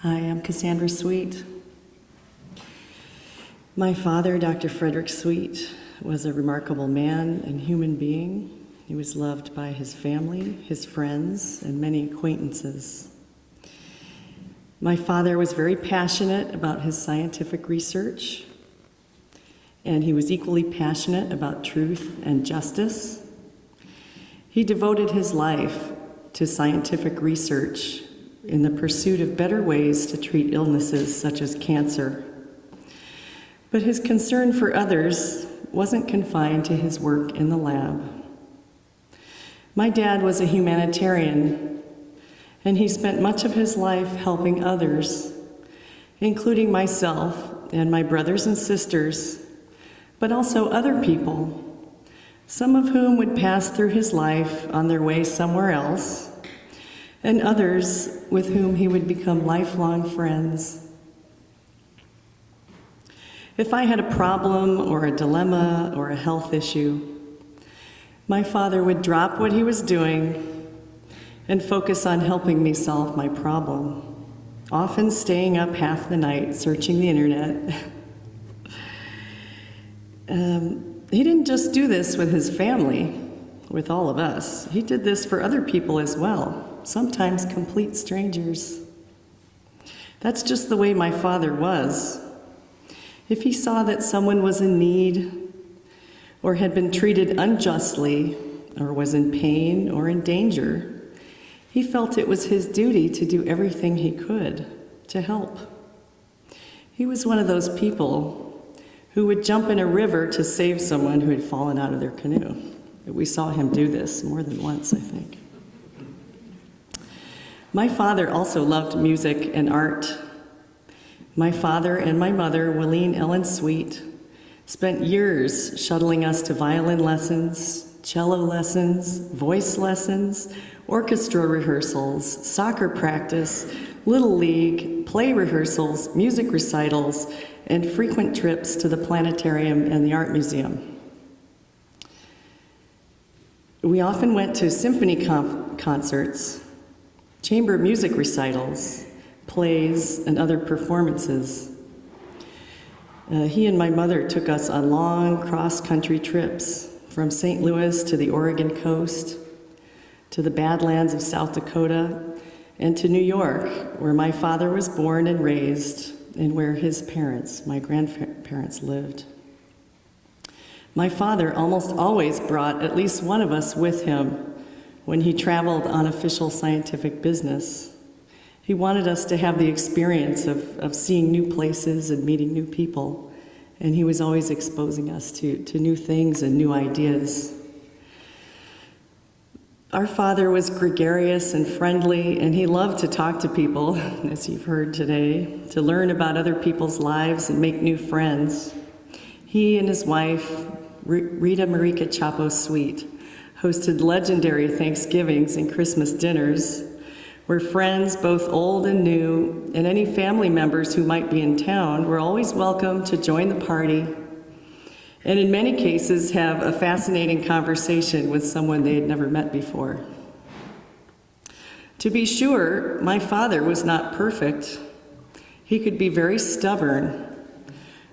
Hi, I'm Cassandra Sweet. My father, Dr. Frederick Sweet, was a remarkable man and human being. He was loved by his family, his friends, and many acquaintances. My father was very passionate about his scientific research, and he was equally passionate about truth and justice. He devoted his life to scientific research in the pursuit of better ways to treat illnesses such as cancer. But his concern for others wasn't confined to his work in the lab. My dad was a humanitarian, and he spent much of his life helping others, including myself and my brothers and sisters, but also other people, some of whom would pass through his life on their way somewhere else, and others with whom he would become lifelong friends. If I had a problem or a dilemma or a health issue, my father would drop what he was doing and focus on helping me solve my problem, often staying up half the night searching the internet. He didn't just do this with his family, with all of us. He did this for other people as well, sometimes complete strangers. That's just the way my father was. If he saw that someone was in need, or had been treated unjustly, or was in pain or in danger, he felt it was his duty to do everything he could to help. He was one of those people who would jump in a river to save someone who had fallen out of their canoe. We saw him do this more than once, I think. My father also loved music and art. My father and my mother, Willeen Ellen Sweet, spent years shuttling us to violin lessons, cello lessons, voice lessons, orchestra rehearsals, soccer practice, little league, play rehearsals, music recitals, and frequent trips to the planetarium and the art museum. We often went to symphony concerts, chamber music recitals, plays, and other performances. He and my mother took us on long cross-country trips from St. Louis to the Oregon coast, to the Badlands of South Dakota, and to New York, where my father was born and raised, and where his parents, my grandparents, lived. My father almost always brought at least one of us with him when he traveled on official scientific business. He wanted us to have the experience of seeing new places and meeting new people, and he was always exposing us to new things and new ideas. Our father was gregarious and friendly, and he loved to talk to people, as you've heard today, to learn about other people's lives and make new friends. He and his wife, Rita Marika Chapo Sweet, hosted legendary Thanksgivings and Christmas dinners, where friends, both old and new, and any family members who might be in town were always welcome to join the party, and in many cases have a fascinating conversation with someone they had never met before. To be sure, my father was not perfect. He could be very stubborn,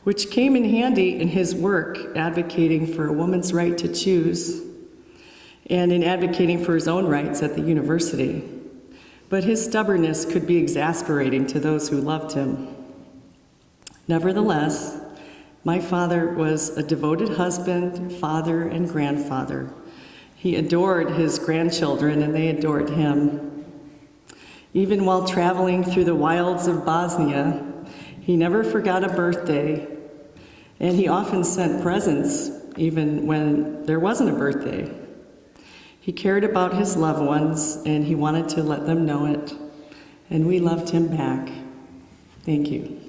which came in handy in his work advocating for a woman's right to choose and in advocating for his own rights at the university. But his stubbornness could be exasperating to those who loved him. Nevertheless, my father was a devoted husband, father, and grandfather. He adored his grandchildren, and they adored him. Even while traveling through the wilds of Bosnia, he never forgot a birthday, and he often sent presents even when there wasn't a birthday. He cared about his loved ones, and he wanted to let them know it, and we loved him back. Thank you.